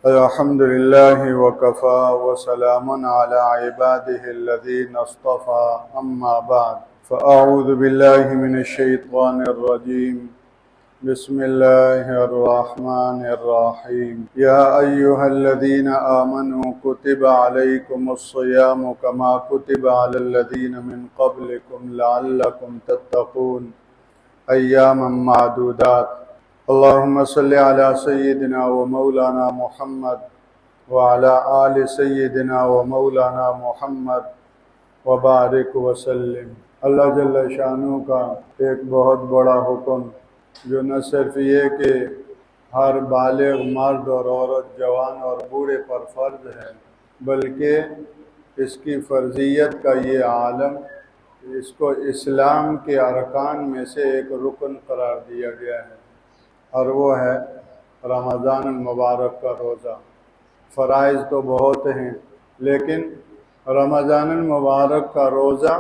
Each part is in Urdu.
الحمد لله وكفى وسلام على عباده الذين اصطفى أما بعد فأعوذ بالله من الشيطان الرجيم بسم الله الرحمن الرحيم يا أيها الذين آمنوا كتب عليكم الصيام كما كتب على الذين من قبلكم لعلكم تتقون أياما معدودات اللهم صل على سيدنا ومولانا محمد وعلى آل سيدنا ومولانا محمد وبارک وسلم۔ اللہ جل شانہ کا ایک بہت بڑا حکم جو نہ صرف یہ کہ ہر بالغ مرد اور عورت، جوان اور بوڑھے پر فرض ہے، بلکہ اس کی فرضیت کا یہ عالم، اس کو اسلام کے ارکان میں سے ایک رکن قرار دیا گیا ہے، اور وہ ہے رمضان المبارک کا روزہ۔ فرائض تو بہت ہیں، لیکن رمضان المبارک کا روزہ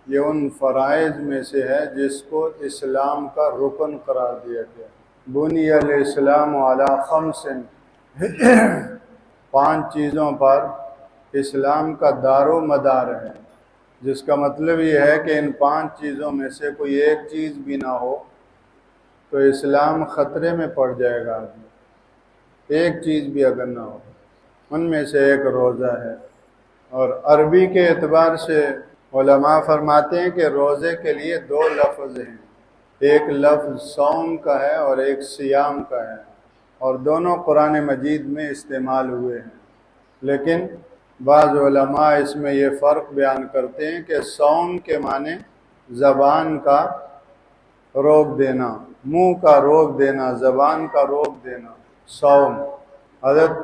یہ ان فرائض میں سے ہے جس کو اسلام کا رکن قرار دیا گیا۔ بنی الاسلام علی خمس، 5 چیزوں پر اسلام کا دار و مدار ہے، جس کا مطلب یہ ہے کہ ان 5 چیزوں میں سے کوئی ایک چیز بھی نہ ہو تو اسلام خطرے میں پڑ جائے گا آدمی۔ ایک چیز بھی اگر نہ ہو، ان میں سے ایک روزہ ہے۔ اور عربی کے اعتبار سے علماء فرماتے ہیں کہ روزے کے لیے 2 لفظ ہیں، ایک لفظ صوم کا ہے اور ایک صیام کا ہے، اور دونوں قرآن مجید میں استعمال ہوئے ہیں۔ لیکن بعض علماء اس میں یہ فرق بیان کرتے ہیں کہ صوم کے معنی زبان کا روک دینا، منہ کا روک دینا، زبان کا روک دینا، صوم۔ حضرت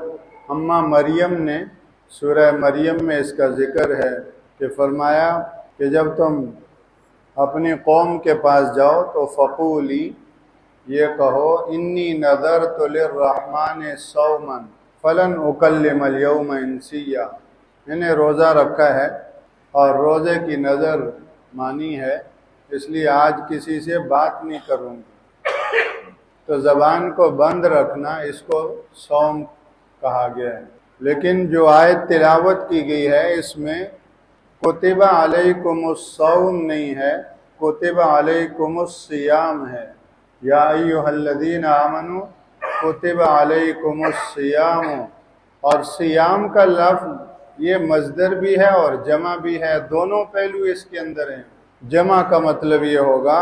اماں مریم نے سورہ مریم میں اس کا ذکر ہے کہ فرمایا کہ جب تم اپنی قوم کے پاس جاؤ تو فقولی، یہ کہو، انی نذرت للرحمن صوما فلن اکلم اليوم انسیا، میں نے روزہ رکھا ہے اور روزے کی نظر مانی ہے، اس لیے آج کسی سے بات نہیں کروں گی۔ تو زبان کو بند رکھنا، اس کو صوم کہا گیا ہے۔ لیکن جو آیت تلاوت کی گئی ہے اس میں کتب علیکم الصوم نہیں ہے، کتب علیکم الصیام ہے۔ یا ایھا الذین آمنوا کتب علیکم الصیام، اور صیام کا لفظ یہ مصدر بھی ہے اور جمع بھی ہے، دونوں پہلو اس کے اندر ہیں۔ جمع کا مطلب یہ ہوگا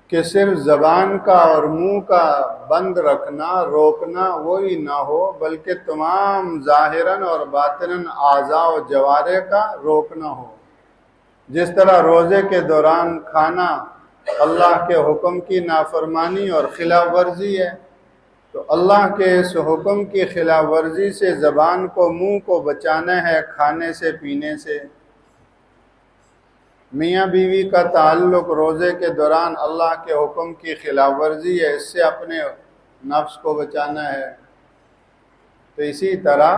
کہ صرف زبان کا اور منہ کا بند رکھنا، روکنا وہی نہ ہو، بلکہ تمام ظاہراً اور باطناً اعضاء و جوارح کا روکنا ہو۔ جس طرح روزے کے دوران کھانا اللہ کے حکم کی نافرمانی اور خلاف ورزی ہے، تو اللہ کے اس حکم کی خلاف ورزی سے زبان کو، منہ کو بچانا ہے کھانے سے، پینے سے۔ میاں بیوی کا تعلق روزے کے دوران اللہ کے حکم کی خلاف ورزی ہے، اس سے اپنے نفس کو بچانا ہے۔ تو اسی طرح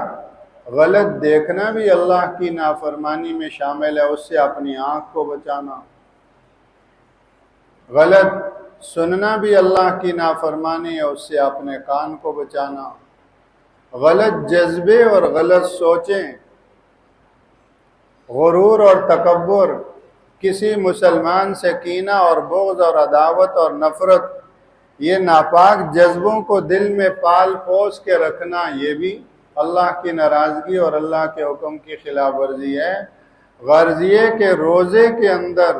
غلط دیکھنا بھی اللہ کی نافرمانی میں شامل ہے، اس سے اپنی آنکھ کو بچانا۔ غلط سننا بھی اللہ کی نافرمانی ہے، اس سے اپنے کان کو بچانا۔ غلط جذبے اور غلط سوچیں، غرور اور تکبر، کسی مسلمان سے کینہ اور بغض اور عداوت اور نفرت، یہ ناپاک جذبوں کو دل میں پال پوس کے رکھنا، یہ بھی اللہ کی ناراضگی اور اللہ کے حکم کی خلاف ورزی ہے۔ غرض یہ کہ روزے کے اندر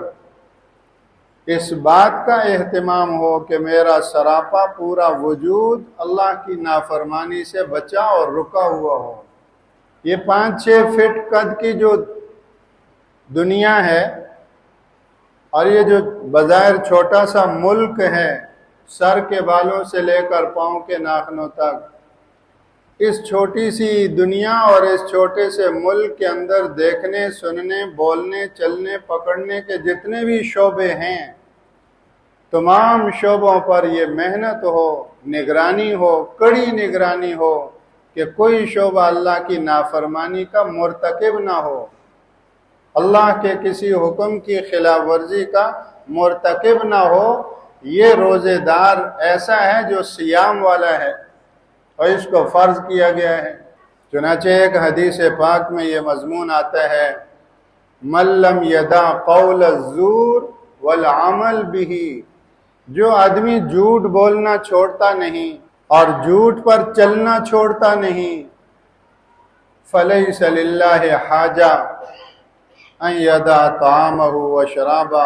اس بات کا اہتمام ہو کہ میرا سراپا پورا وجود اللہ کی نافرمانی سے بچا اور رکا ہوا ہو۔ یہ 5-6 فٹ قد کی جو دنیا ہے، اور یہ جو بظاہر چھوٹا سا ملک ہے، سر کے بالوں سے لے کر پاؤں کے ناخنوں تک، اس چھوٹی سی دنیا اور اس چھوٹے سے ملک کے اندر دیکھنے، سننے، بولنے، چلنے، پکڑنے کے جتنے بھی شعبے ہیں، تمام شعبوں پر یہ محنت ہو، نگرانی ہو، کڑی نگرانی ہو کہ کوئی شعبہ اللہ کی نافرمانی کا مرتکب نہ ہو، اللہ کے کسی حکم کی خلاف ورزی کا مرتکب نہ ہو۔ یہ روزے دار ایسا ہے جو صیام والا ہے، اور اس کو فرض کیا گیا ہے۔ چنانچہ ایک حدیث پاک میں یہ مضمون آتا ہے، من لم یدع قول الزور والعمل بہ، جو آدمی جھوٹ بولنا چھوڑتا نہیں اور جھوٹ پر چلنا چھوڑتا نہیں، فلیس للہ حاجہ ان یدع طعامہ وشرابہ،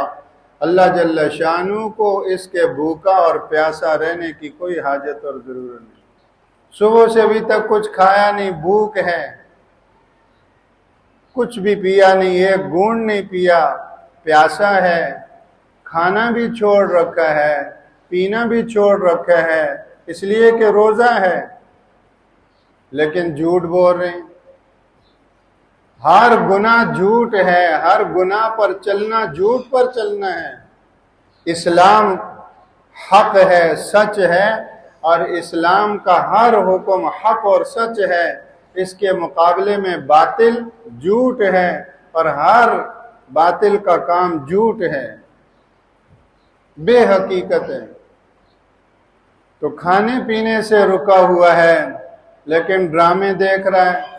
اللہ جل شانہ کو اس کے بھوکا اور پیاسا رہنے کی کوئی حاجت اور ضرورت نہیں۔ صبح سے ابھی تک کچھ کھایا نہیں، بھوک ہے، کچھ بھی پیا نہیں، ایک گھونٹ نہیں پیا، پیاسا ہے، کھانا بھی چھوڑ رکھا ہے، پینا بھی چھوڑ رکھا ہے، اس لیے کہ روزہ ہے، لیکن جھوٹ بول رہے ہیں۔ ہر گناہ جھوٹ ہے، ہر گناہ پر چلنا جھوٹ پر چلنا ہے۔ اسلام حق ہے، سچ ہے، اور اسلام کا ہر حکم حق اور سچ ہے، اس کے مقابلے میں باطل جھوٹ ہے، اور ہر باطل کا کام جھوٹ ہے، بے حقیقت ہے۔ تو کھانے پینے سے رکا ہوا ہے لیکن ڈرامے دیکھ رہا ہے،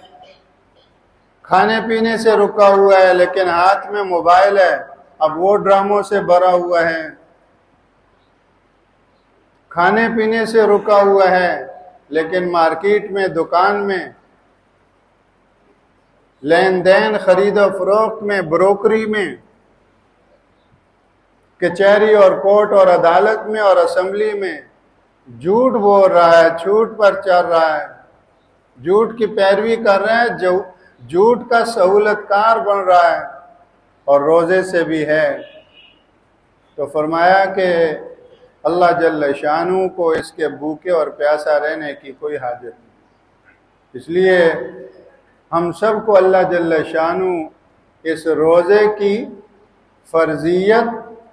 کھانے پینے سے رکا ہوا ہے لیکن ہاتھ میں موبائل ہے، اب وہ ڈراموں سے بھرا ہوا ہے۔ کھانے پینے سے رکا ہوا ہے لیکن مارکیٹ میں، دکان میں، لین دین، خرید و فروخت میں، بروکری میں، کچہری اور کورٹ اور عدالت میں اور اسمبلی میں جھوٹ بول رہا ہے، جھوٹ پر چل رہا ہے، جھوٹ کی پیروی کر رہا ہے، جو جھوٹ کا سہولت کار بن رہا ہے، اور روزے سے بھی ہے۔ تو فرمایا کہ اللہ جل شانہ کو اس کے بھوکے اور پیاسا رہنے کی کوئی حاجت نہیں۔ اس لیے ہم سب کو اللہ جل شانہ اس روزے کی فرضیت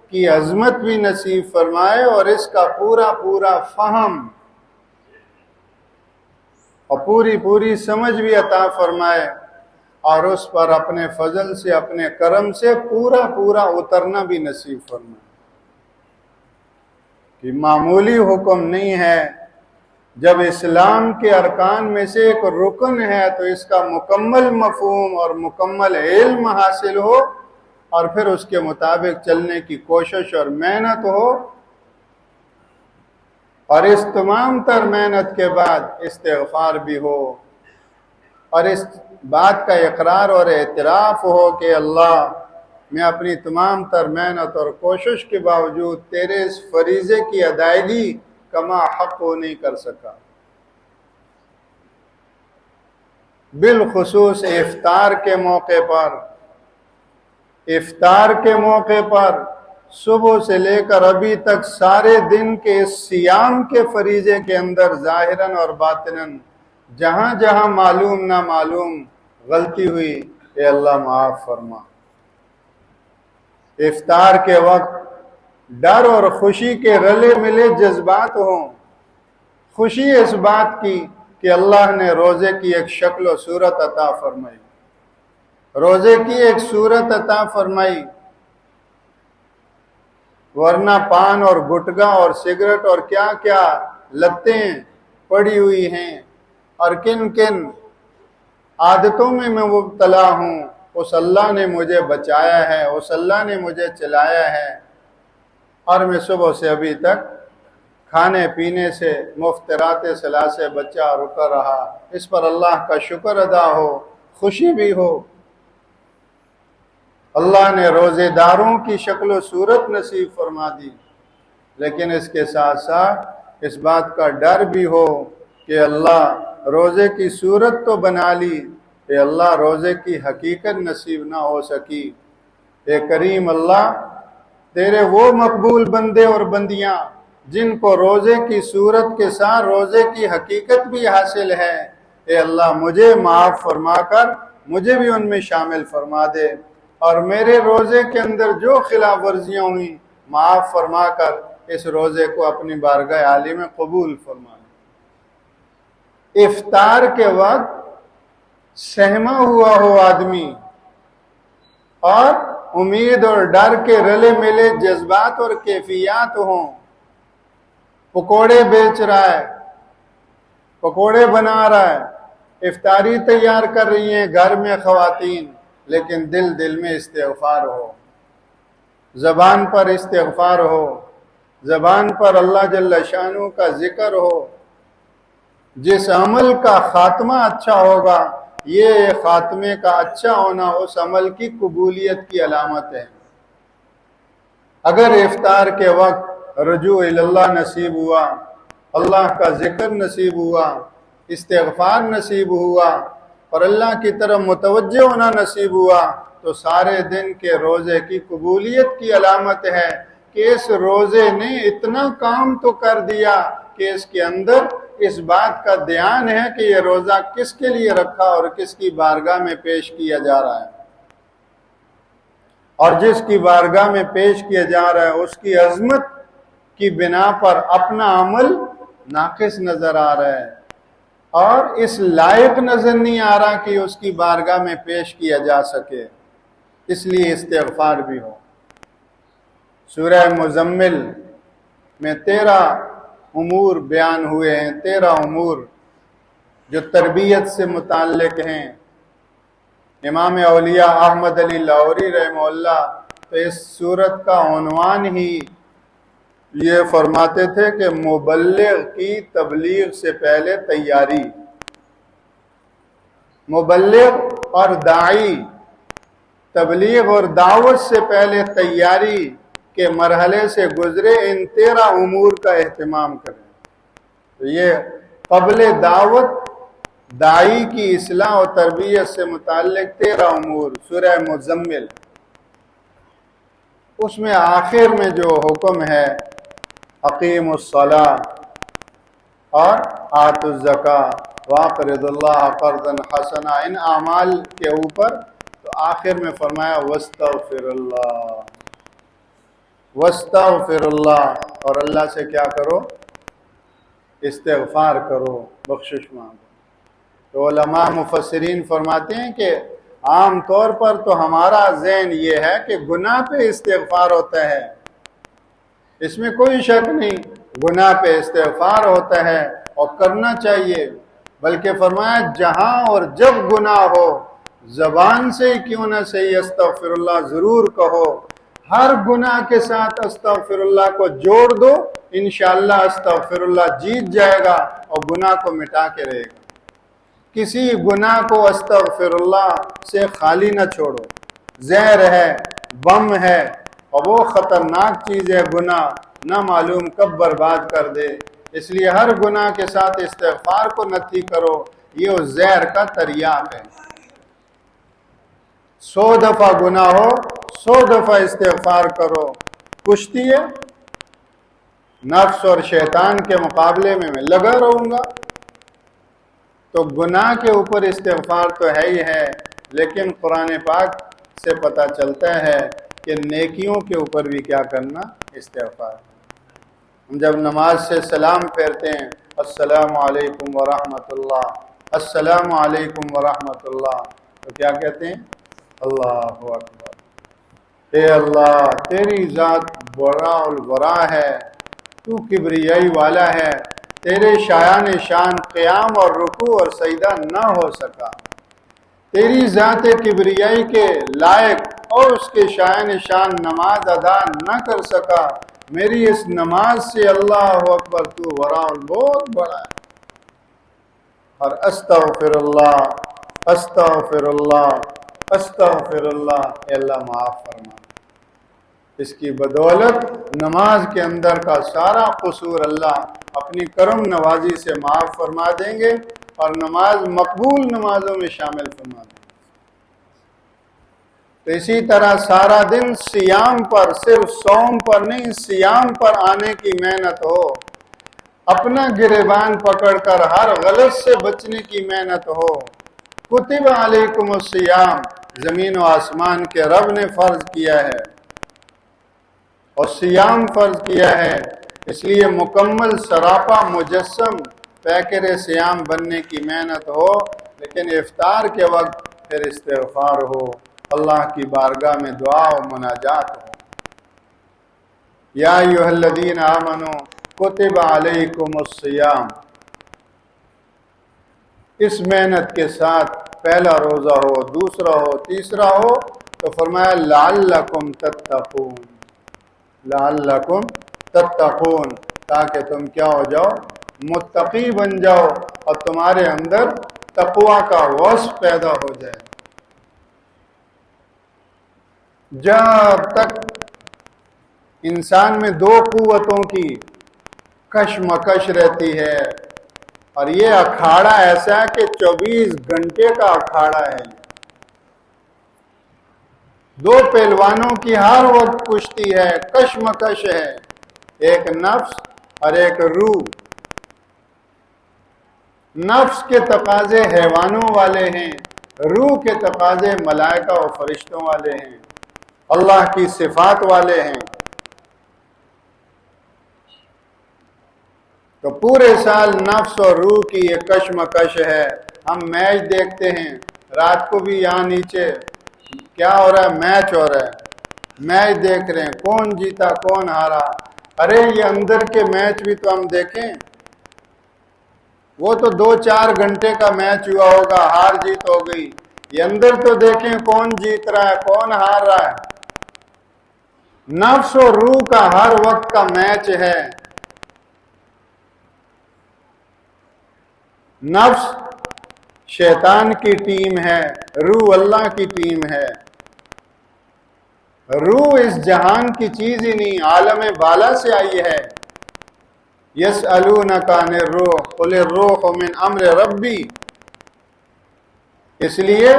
کی عظمت بھی نصیب فرمائے، اور اس کا پورا پورا فہم اور پوری پوری سمجھ بھی عطا فرمائے، اور اس پر اپنے فضل سے، اپنے کرم سے پورا پورا اترنا بھی نصیب فرمائے۔ کہ معمولی حکم نہیں ہے، جب اسلام کے ارکان میں سے ایک رکن ہے تو اس کا مکمل مفہوم اور مکمل علم حاصل ہو، اور پھر اس کے مطابق چلنے کی کوشش اور محنت ہو، اور اس تمام تر محنت کے بعد استغفار بھی ہو، اور اس بات کا اقرار اور اعتراف ہو کہ اللہ، میں اپنی تمام تر محنت اور کوشش کے باوجود تیرے اس فریضے کی ادائیگی کما حق ہو نہیں کر سکا۔ بالخصوص افطار کے موقع پر صبح سے لے کر ابھی تک سارے دن کے سیام کے فریضے کے اندر ظاہراً اور باطناً جہاں جہاں معلوم نامعلوم غلطی ہوئی، اے اللہ معاف فرما۔ افطار کے وقت ڈر اور خوشی کے رلے ملے جذبات ہوں، خوشی اس بات کی کہ اللہ نے روزے کی ایک شکل و صورت عطا فرمائی، روزے کی ایک صورت عطا فرمائی، ورنہ پان اور گٹکا اور سگریٹ اور کیا کیا لتیں پڑی ہوئی ہیں، اور کن کن عادتوں میں مبتلا ہوں، اس اللہ نے مجھے بچایا ہے، اس اللہ نے مجھے چلایا ہے، اور میں صبح سے ابھی تک کھانے پینے سے، مفترات صلاح سے بچا رکا رہا۔ اس پر اللہ کا شکر ادا ہو، خوشی بھی ہو۔ اللہ نے روزے داروں کی شکل و صورت نصیب فرما دی، لیکن اس کے ساتھ ساتھ اس بات کا ڈر بھی ہو کہ اللہ روزے کی صورت تو بنا لی، کہ اللہ روزے کی حقیقت نصیب نہ ہو سکی۔ اے کریم اللہ، تیرے وہ مقبول بندے اور بندیاں جن کو روزے کی صورت کے ساتھ روزے کی حقیقت بھی حاصل ہے، اے اللہ مجھے معاف فرما کر مجھے بھی ان میں شامل فرما دے، اور میرے روزے کے اندر جو خلاف ورزیاں ہوئیں معاف فرما کر اس روزے کو اپنی بارگاہ عالی میں قبول فرما دے۔ افطار کے وقت سہما ہوا ہو آدمی، اور امید اور ڈر کے رلے ملے جذبات اور کیفیات ہوں، پکوڑے بیچ رہا ہے، پکوڑے بنا رہا ہے، افطاری تیار کر رہی ہیں گھر میں خواتین، لیکن دل میں استغفار ہو، زبان پر استغفار ہو، زبان پر اللہ جل شانہ کا ذکر ہو۔ جس عمل کا خاتمہ اچھا ہوگا، یہ خاتمے کا اچھا ہونا اس عمل کی قبولیت کی علامت ہے۔ اگر افطار کے وقت رجوع اللہ نصیب ہوا، اللہ کا ذکر نصیب ہوا، استغفار نصیب ہوا اور اللہ کی طرف متوجہ ہونا نصیب ہوا، تو سارے دن کے روزے کی قبولیت کی علامت ہے کہ اس روزے نے اتنا کام تو کر دیا کہ اس کے اندر اس بات کا دھیان ہے کہ یہ روزہ کس کے لیے رکھا اور کس کی بارگاہ میں پیش کیا جا رہا ہے، اور جس کی بارگاہ میں پیش کیا جا رہا ہے اس کی عظمت کی بنا پر اپنا عمل ناقص نظر آ رہا ہے اور اس لائق نظر نہیں آ رہا کہ اس کی بارگاہ میں پیش کیا جا سکے، اس لیے استغفار بھی ہو۔ سورہ مزمل میں 13 امور بیان ہوئے ہیں، 13 امور جو تربیت سے متعلق ہیں۔ امام اولیاء احمد علی لاہوری رحمہ اللہ تو اس سورت کا عنوان ہی یہ فرماتے تھے کہ مبلغ کی تبلیغ سے پہلے تیاری، مبلغ اور داعی تبلیغ اور دعوت سے پہلے تیاری کے مرحلے سے گزرے، ان 13 امور کا اہتمام کریں۔ تو یہ قبل دعوت داعی کی اصلاح و تربیت سے متعلق 13 امور سورہ مزمل، اس میں آخر میں جو حکم ہے اقیم الصلاۃ اور آتوا الزکاۃ واقرضوا اللہ قرضا حسنا، ان اعمال کے اوپر تو آخر میں فرمایا واستغفر اللہ، واستغفر اللہ، اور اللہ سے کیا کرو؟ استغفار کرو، بخشش مانگو۔ تو علماء مفسرین فرماتے ہیں کہ عام طور پر تو ہمارا ذہن یہ ہے کہ گناہ پہ استغفار ہوتا ہے، اس میں کوئی شک نہیں، گناہ پہ استغفار ہوتا ہے اور کرنا چاہیے، بلکہ فرمایا جہاں اور جب گناہ ہو زبان سے ہی کیوں نہ صحیح استغفر اللہ ضرور کہو، ہر گناہ کے ساتھ استغفر اللہ کو جوڑ دو، انشاءاللہ استغفر اللہ جیت جائے گا اور گناہ کو مٹا کے رہے گا۔ کسی گناہ کو استغفر اللہ سے خالی نہ چھوڑو، زہر ہے، بم ہے، اور وہ خطرناک چیز ہے گناہ، نہ معلوم کب برباد کر دے، اس لیے ہر گناہ کے ساتھ استغفار کو نتھی کرو، یہ اس زہر کا تریاق ہے۔ 100 دفعہ گناہ ہو 100 دفعہ استغفار کرو، کشتی ہے نفس اور شیطان کے مقابلے میں لگا رہوں گا، تو گناہ کے اوپر استغفار تو ہے ہی ہے، لیکن قرآن پاک سے پتہ چلتا ہے کہ نیکیوں کے اوپر بھی کیا کرنا؟ استغفار۔ ہم جب نماز سے سلام پھیرتے ہیں السلام علیکم ورحمۃ اللہ، السلام علیکم ورحمۃ اللہ، تو کیا کہتے ہیں؟ اللہ اکبر، اے اللہ تیری ذات برا البرا ہے، تو کبریائی والا ہے، تیرے شایان شان قیام اور رکوع اور سجدہ نہ ہو سکا، تیری ذات کبریائی کے لائق اور اس کے شایان شان نماز ادا نہ کر سکا، میری اس نماز سے اللہ اکبر تو ورا بہت بڑا ہے، اور استغفر اللہ استغفر اللہ استغفر اللہ، اے اللہ معاف فرما۔ اس کی بدولت نماز کے اندر کا سارا قصور اللہ اپنی کرم نوازی سے معاف فرما دیں گے اور نماز مقبول نمازوں میں شامل فرما دیں گے۔ تو اسی طرح سارا دن سیام پر، صرف صوم پر نہیں، سیام پر آنے کی محنت ہو، اپنا گریبان پکڑ کر ہر غلط سے بچنے کی محنت ہو۔ کتب علیکم الصیام، زمین و آسمان کے رب نے فرض کیا ہے اور سیام فرض کیا ہے، اس لیے مکمل سراپا مجسم پیکر سیام بننے کی محنت ہو، لیکن افطار کے وقت پھر استغفار ہو، اللہ کی بارگاہ میں دعا و مناجات ہو۔ یا ایھا الذین آمنوا کتب علیکم الصیام، اس محنت کے ساتھ پہلا روزہ ہو، دوسرا ہو، تیسرا ہو، تو فرمایا لعلکم تتقون، لعلکم تتقون، تاکہ تم کیا ہو جاؤ، متقی بن جاؤ اور تمہارے اندر تقوی کا وصف پیدا ہو جائے۔ جب تک انسان میں دو قوتوں کی کشمکش رہتی ہے، اور یہ اکھاڑا ایسا ہے کہ 24 گھنٹے کا اکھاڑا ہے، دو پہلوانوں کی ہر وقت کشتی ہے، کشمکش ہے، ایک نفس اور ایک روح۔ نفس کے تقاضے حیوانوں والے ہیں، روح کے تقاضے ملائکہ و فرشتوں والے ہیں، اللہ کی صفات والے ہیں۔ تو پورے سال نفس اور روح کی یہ کشمکش ہے۔ ہم میچ دیکھتے ہیں، رات کو بھی یہاں نیچے کیا ہو رہا ہے، میچ ہو رہا ہے، میچ دیکھ رہے ہیں، کون جیتا کون ہارا۔ ارے یہ اندر کے میچ بھی تو ہم دیکھیں، وہ تو 2-4 گھنٹے کا میچ ہوا ہوگا، ہار جیت ہو گئی، یہ اندر تو دیکھیں کون جیت رہا ہے کون ہار رہا ہے۔ نفس اور روح کا ہر وقت کا میچ ہے۔ نفس شیطان کی ٹیم ہے، روح اللہ کی ٹیم ہے۔ روح اس جہان کی چیز ہی نہیں، عالم بالا سے آئی ہے۔ یسألونک عن الروح قل الروح من امر ربی، اس لیے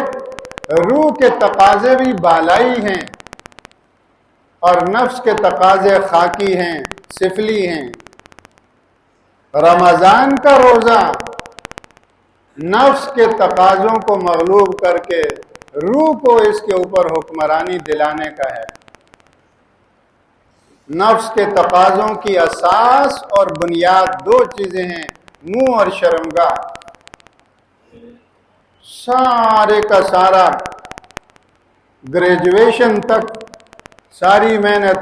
روح کے تقاضے بھی بالائی ہیں اور نفس کے تقاضے خاکی ہیں، سفلی ہیں۔ رمضان کا روزہ نفس کے تقاضوں کو مغلوب کر کے روح کو اس کے اوپر حکمرانی دلانے کا ہے۔ نفس کے تقاضوں کی اساس اور بنیاد دو چیزیں ہیں، منہ اور شرمگاہ۔ سارے کا سارا گریجویشن تک ساری محنت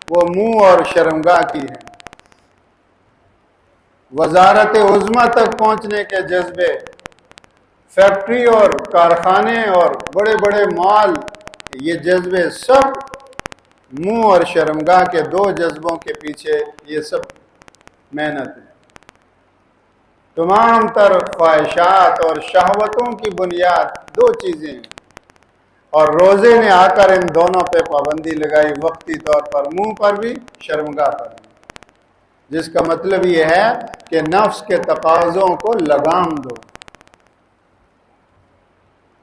وہ منہ اور شرمگاہ کی ہے۔ وزارت عظمیٰ تک پہنچنے کے جذبے، فیکٹری اور کارخانے اور بڑے بڑے مال، یہ جذبے سب منہ اور شرمگاہ کے دو جذبوں کے پیچھے یہ سب محنت ہے۔ تمام تر خواہشات اور شہوتوں کی بنیاد دو چیزیں ہیں، اور روزے نے آ کر ان دونوں پہ پابندی لگائی، وقتی طور پر منہ پر بھی شرمگاہ پر بھی، جس کا مطلب یہ ہے کہ نفس کے تقاضوں کو لگام دو۔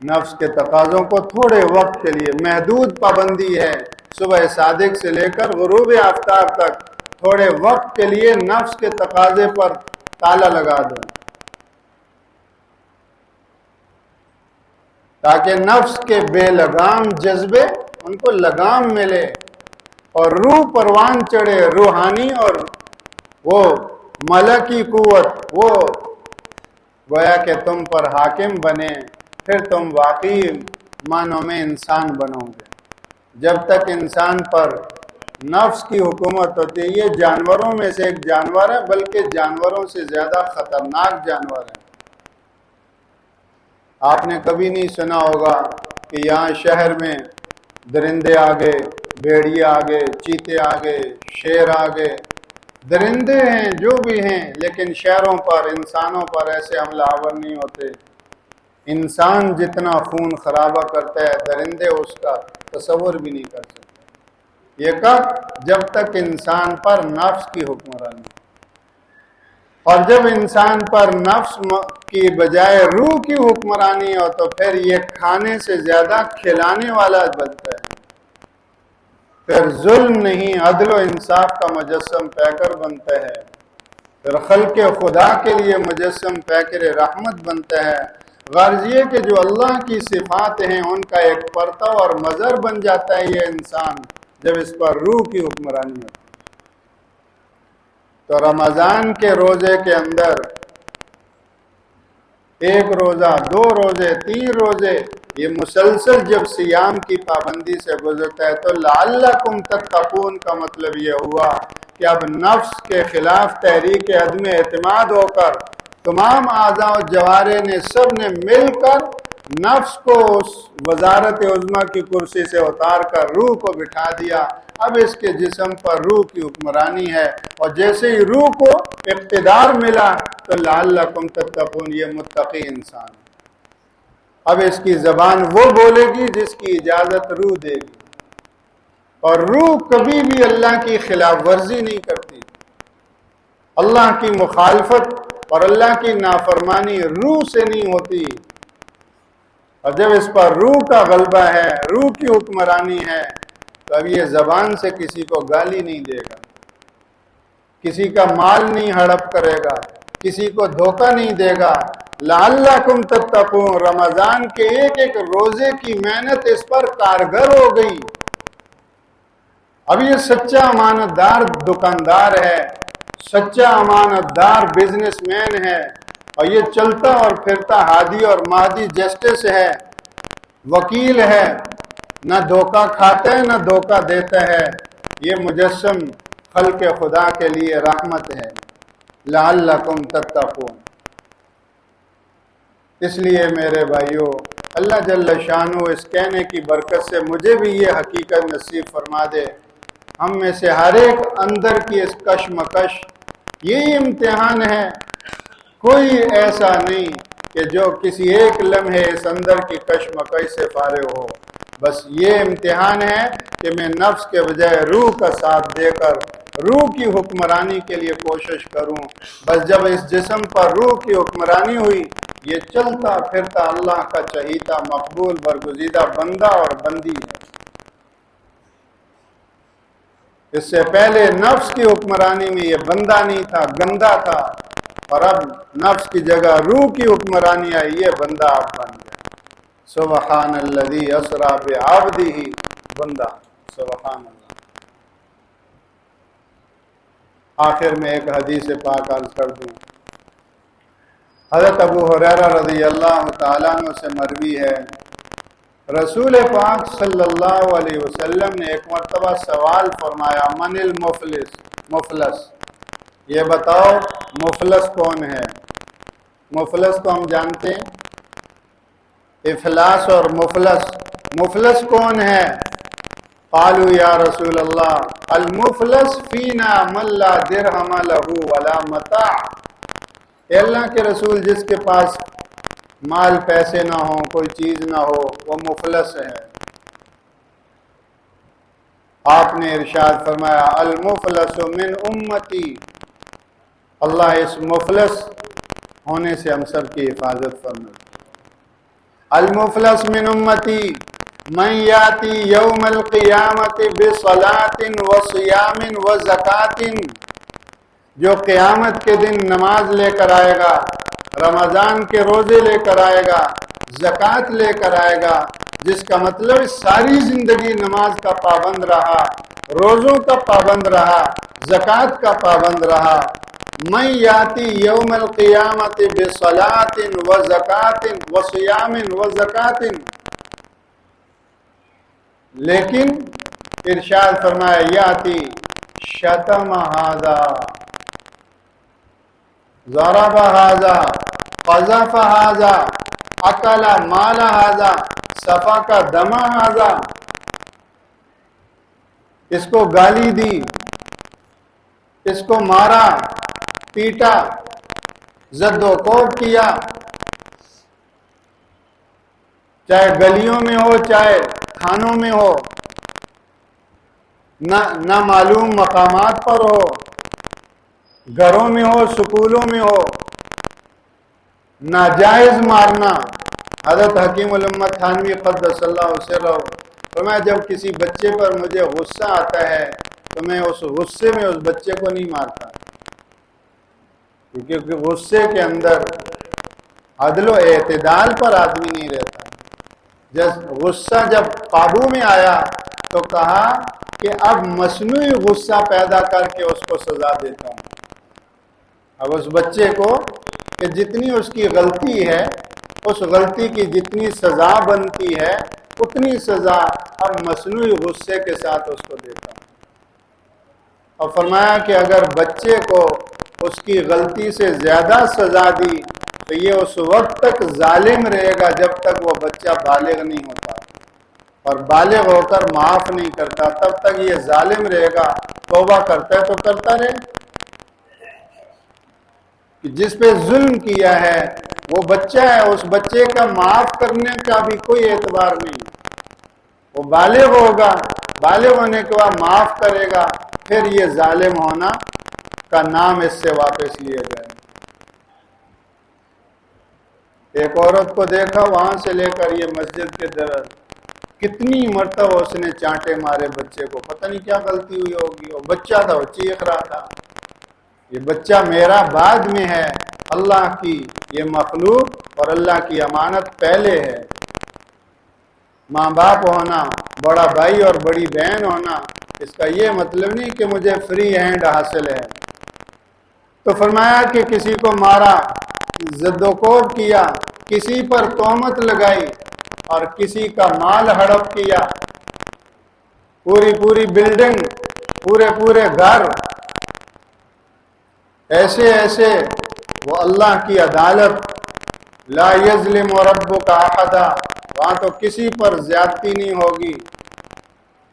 نفس کے تقاضوں کو تھوڑے وقت کے لیے، محدود پابندی ہے، صبح صادق سے لے کر غروب آفتاب تک تھوڑے وقت کے لیے نفس کے تقاضے پر تالا لگا دو، تاکہ نفس کے بے لگام جذبے ان کو لگام ملے اور روح پروان چڑھے، روحانی اور وہ ملکی قوت وہ گویا کہ تم پر حاکم بنے، پھر تم واقعی معنوں میں انسان بنو گے۔ جب تک انسان پر نفس کی حکومت ہوتی ہے، یہ جانوروں میں سے ایک جانور ہے، بلکہ جانوروں سے زیادہ خطرناک جانور ہے۔ آپ نے کبھی نہیں سنا ہوگا کہ یہاں شہر میں درندے آگے، بھیڑیے آگے، چیتے آگے، شیر آگے، درندے ہیں جو بھی ہیں، لیکن شہروں پر انسانوں پر ایسے حملہ آور نہیں ہوتے۔ انسان جتنا خون خرابہ کرتا ہے، درندے اس کا تصور بھی نہیں کر سکتے۔ یہ کب؟ جب تک انسان پر نفس کی حکمرانی، اور جب انسان پر نفس کی بجائے روح کی حکمرانی ہو تو پھر یہ کھانے سے زیادہ کھلانے والا بنتا ہے، پھر ظلم نہیں عدل و انصاف کا مجسم پیکر بنتا ہے، پھر خلق خدا کے لیے مجسم پیکر رحمت بنتا ہے۔ غرض یہ کہ جو اللہ کی صفات ہیں ان کا ایک پرتو اور مظہر بن جاتا ہے یہ انسان، جب اس پر روح کی حکمرانی ہوتی ہے۔ تو رمضان کے روزے کے اندر ایک روزہ، 2 روزے، 3 روزے، یہ مسلسل جب صیام کی پابندی سے گزرتا ہے تو لعلکم تتقون کا مطلب یہ ہوا کہ اب نفس کے خلاف تحریک عدم اعتماد ہو کر تمام اعضاء و جوارح نے سب نے مل کر نفس کو اس وزارت عظمیٰ کی کرسی سے اتار کر روح کو بٹھا دیا. اب اس کے جسم پر روح کی حکمرانی ہے، اور جیسے ہی روح کو اقتدار ملا تو لعلکم تتقون، یہ متقی انسان ہے. اب اس کی زبان وہ بولے گی جس کی اجازت روح دے گی، اور روح کبھی بھی اللہ کی خلاف ورزی نہیں کرتی. اللہ کی مخالفت اور اللہ کی نافرمانی روح سے نہیں ہوتی. اور جب اس پر روح کا غلبہ ہے، روح کی حکمرانی ہے، تو اب یہ زبان سے کسی کو گالی نہیں دے گا، کسی کا مال نہیں ہڑپ کرے گا، کسی کو دھوکہ نہیں دے گا. لعلکم تتقون، رمضان کے ایک ایک روزے کی محنت اس پر کارگر ہو گئی. اب یہ سچا امانت دار دکاندار ہے، سچا امانت دار بزنس مین ہے، اور یہ چلتا اور پھرتا ہادی اور مہدی جسٹس ہے، وکیل ہے، نہ دھوکہ کھاتا ہے نہ دھوکہ دیتا ہے. یہ مجسم خلق خدا کے لیے رحمت ہے. لعلکم تتقون. اس لیے میرے بھائیوں، اللہ جل شانہ اس کہنے کی برکت سے مجھے بھی یہ حقیقت نصیب فرما دے، ہم میں سے ہر ایک اندر کی اس کشمکش، یہی امتحان ہے. کوئی ایسا نہیں کہ جو کسی ایک لمحے اس اندر کی کشمکش سے فارغ ہو. بس یہ امتحان ہے کہ میں نفس کے بجائے روح کا ساتھ دے کر روح کی حکمرانی کے لیے کوشش کروں. بس جب اس جسم پر روح کی حکمرانی ہوئی، یہ چلتا پھرتا اللہ کا چہیتا مقبول برگزیدہ بندہ اور بندی ہے. اس سے پہلے نفس کی حکمرانی میں یہ بندہ نہیں تھا، گندا تھا، اور اب نفس کی جگہ روح کی حکمرانی آئی، یہ بندہ اب بن گیا. سبحان الذی اسری بعبدہ، بندہ. سبحان اللہ. آخر میں ایک حدیث پاک عرض کر دوں. حضرت ابو ہریرہ رضی اللہ تعالیٰ عنہ سے مروی ہے، رسول پاک صلی اللہ علیہ وسلم نے ایک مرتبہ سوال فرمایا، من المفلس، مفلس، یہ بتاؤ مفلس کون ہے؟ مفلس تو ہم جانتے ہیں، افلاس اور مفلس. مفلس کون ہے؟ قالوا یا رسول اللہ المفلس فینا من لا درہم لہ ولا متاع. اے اللہ کے رسول، جس کے پاس مال پیسے نہ ہوں، کوئی چیز نہ ہو، وہ مفلس ہے. آپ نے ارشاد فرمایا المفلس من امتی، اللہ اس مفلس ہونے سے ہم سب کی حفاظت فرمائے. المفلس من امتی من یاتی یوم القیامت بصلاۃ وصیام وزکوٰۃ، جو قیامت کے دن نماز لے کر آئے گا، رمضان کے روزے لے کر آئے گا، زکوٰۃ لے کر آئے گا، جس کا مطلب ساری زندگی نماز کا پابند رہا، روزوں کا پابند رہا، زکوٰۃ کا پابند رہا. من یاتی یوم القیامت بصلاۃ وزکوٰۃ وصیام وزکوٰۃ، لیکن ارشاد فرمایا یاتی شتم ھذا، ضرب ھذا، قذف ھذا، اکل مال ھذا، سفک دم ھذا. اس کو گالی دی، اس کو مارا پیٹا، زد و کوب کیا، چاہے گلیوں میں ہو چاہے تھانوں میں ہو، نہ معلوم مقامات پر ہو، گھروں میں ہو، سکولوں میں ہو، ناجائز مارنا. حضرت حکیم الامت تھانوی قدس اللہ سرہ فرمایا، جب کسی بچے پر مجھے غصہ آتا ہے تو میں اس غصے میں اس بچے کو نہیں مارتا، کیونکہ غصے کے اندر عدل و اعتدال پر آدمی نہیں رہتا. غصہ جب قابو میں آیا تو کہا کہ اب مصنوعی غصہ پیدا کر کے اس کو سزا دیتا ہوں. اب اس بچے کو کہ جتنی اس کی غلطی ہے، اس غلطی کی جتنی سزا بنتی ہے، اتنی سزا اب مصنوعی غصے کے ساتھ اس کو دیتا ہوں. اور فرمایا کہ اگر بچے کو اس کی غلطی سے زیادہ سزا دی تو یہ اس وقت تک ظالم رہے گا جب تک وہ بچہ بالغ نہیں ہوتا، اور بالغ ہو کر معاف نہیں کرتا تب تک یہ ظالم رہے گا۔ توبہ کرتا ہے تو کرتا رہے، کہ جس پہ ظلم کیا ہے وہ بچہ ہے، اس بچے کا معاف کرنے کا بھی کوئی اعتبار نہیں۔ وہ بالغ ہوگا، بالغ ہونے کے بعد معاف کرے گا، پھر یہ ظالم ہونا کا نام اس سے واپس لیا جائے۔ ایک عورت کو دیکھا وہاں سے لے کر یہ مسجد کے در کتنی مرتبہ اس نے چانٹے مارے بچے کو، پتہ نہیں کیا غلطی ہوئی ہوگی، وہ بچہ تھا، وہ چیخ رہا تھا یہ بچہ میرا بعد میں ہے، اللہ کی یہ مخلوق اور اللہ کی امانت پہلے ہے۔ ماں باپ ہونا، بڑا بھائی اور بڑی بہن ہونا، اس کا یہ مطلب نہیں کہ مجھے فری ہینڈ حاصل ہے۔ تو فرمایا کہ کسی کو مارا، زد و کوب کیا، کسی پر تہمت لگائی اور کسی کا مال ہڑپ کیا، پوری بلڈنگ، پورے گھر، ایسے وہ اللہ کی عدالت، لا یظلم ربک احدا، وہاں تو کسی پر زیادتی نہیں ہوگی۔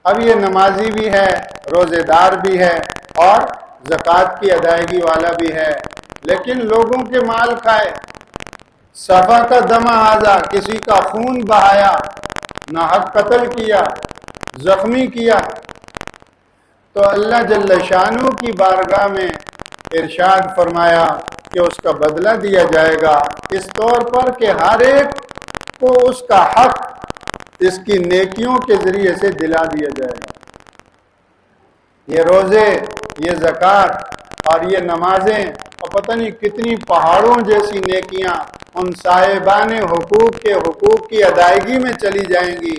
اب یہ نمازی بھی ہے، روزے دار بھی ہے اور زکوٰۃ کی ادائیگی والا بھی ہے، لیکن لوگوں کے مال کھائے، صفا کا دم ہاذا، کسی کا خون بہایا، ناحق قتل کیا، زخمی کیا، تو اللہ جل شانہ کی بارگاہ میں ارشاد فرمایا کہ اس کا بدلہ دیا جائے گا اس طور پر کہ ہر ایک کو اس کا حق اس کی نیکیوں کے ذریعے سے دلا دیا جائے گا۔ یہ روزے، یہ زکوٰۃ اور یہ نمازیں اور پتہ نہیں کتنی پہاڑوں جیسی نیکیاں ان صاحبان حقوق کی ادائیگی میں چلی جائیں گی،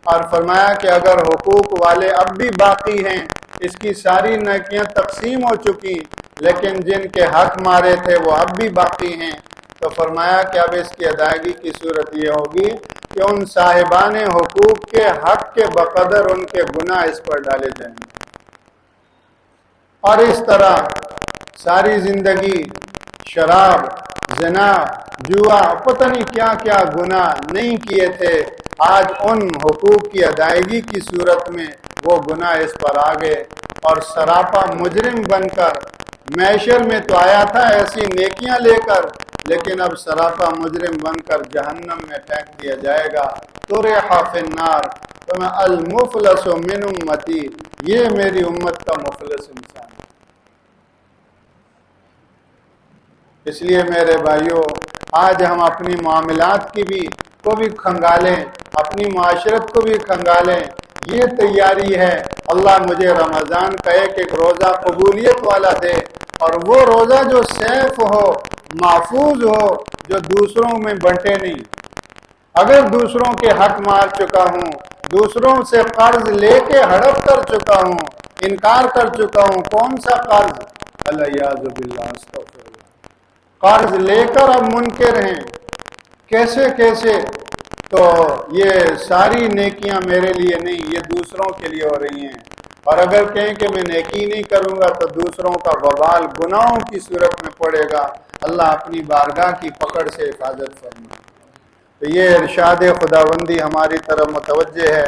اور فرمایا کہ اگر حقوق والے اب بھی باقی ہیں، اس کی ساری نیکیاں تقسیم ہو چکی لیکن جن کے حق مارے تھے وہ اب بھی باقی ہیں، تو فرمایا کہ اب اس کی ادائیگی کی صورت یہ ہوگی کہ ان صاحبان حقوق کے حق کے بقدر ان کے گناہ اس پر ڈالے جائیں گے۔ اور اس طرح ساری زندگی شراب، زنا، جوا، پتہ نہیں کیا کیا گناہ نہیں کیے تھے، آج ان حقوق کی ادائیگی کی صورت میں وہ گناہ اس پر آ گئے، اور سراپا مجرم بن کر محشر میں تو آیا تھا ایسی نیکیاں لے کر، لیکن اب سراپا مجرم بن کر جہنم میں پھینک دیا جائے گا۔ طرح فی النار، تو میں المفلس من امتی، یہ میری امت کا مفلس انسان ہے۔ اس لیے میرے بھائیوں، آج ہم اپنی معاملات کو بھی کھنگالیں، اپنی معاشرت کو بھی کھنگالیں۔ یہ تیاری ہے اللہ مجھے رمضان کا ایک روزہ قبولیت والا دے، اور وہ روزہ جو سیف ہو، محفوظ ہو، جو دوسروں میں بنٹے نہیں۔ اگر دوسروں کے حق مار چکا ہوں، دوسروں سے قرض لے کے ہڑپ کر چکا ہوں، انکار کر چکا ہوں، کون سا قرض؟ الیاذ باللہ، استغفر اللہ، قرض لے کر اب منکر ہیں، کیسے، تو یہ ساری نیکیاں میرے لیے نہیں، یہ دوسروں کے لیے ہو رہی ہیں، اور اگر کہیں کہ میں نیکی نہیں کروں گا تو دوسروں کا وبال گناہوں کی صورت میں پڑے گا۔ اللہ اپنی بارگاہ کی پکڑ سے حفاظت فرمائے۔ تو یہ ارشاد خداوندی ہماری طرف متوجہ ہے،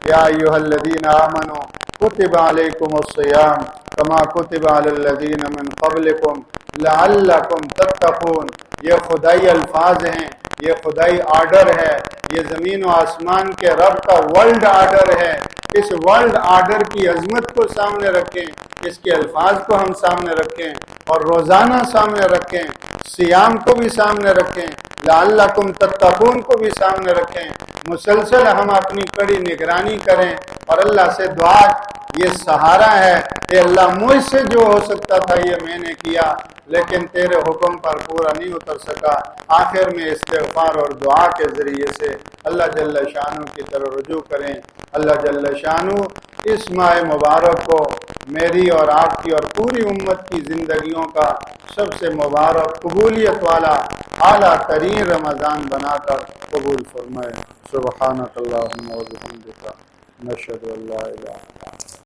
یا ایھا الذین آمنوا کتب علیکم الصیام کما کتب علی الذین من قبلکم لعلکم تتقون۔ یہ خدائی الفاظ ہیں، یہ خدائی آرڈر ہے، یہ زمین و آسمان کے رب کا ورلڈ آرڈر ہے۔ اس ورلڈ آرڈر کی عظمت کو سامنے رکھیں، اس کے الفاظ کو ہم سامنے رکھیں، اور روزانہ سامنے رکھیں، صیام کو بھی سامنے رکھیں، لعلکم تتقون کو بھی سامنے رکھیں۔ مسلسل ہم اپنی کڑی نگرانی کریں اور اللہ سے دعا، یہ سہارا ہے کہ اللہ مجھ سے جو ہو سکتا تھا یہ میں نے کیا، لیکن تیرے حکم پر پورا نہیں اتر سکا۔ آخر میں استغفار اور دعا کے ذریعے سے اللہ جل شانہ کی طرف رجوع کریں۔ اللہ جل شانہ اس ماہ مبارک کو میری اور آپ کی اور پوری امت کی زندگیوں کا سب سے مبارک، قبولیت والا، اعلیٰ ترین رمضان بنا کر قبول فرمائے۔ سبحانک اللہم و بحمدک، نشہد ان لا الہ الا انت۔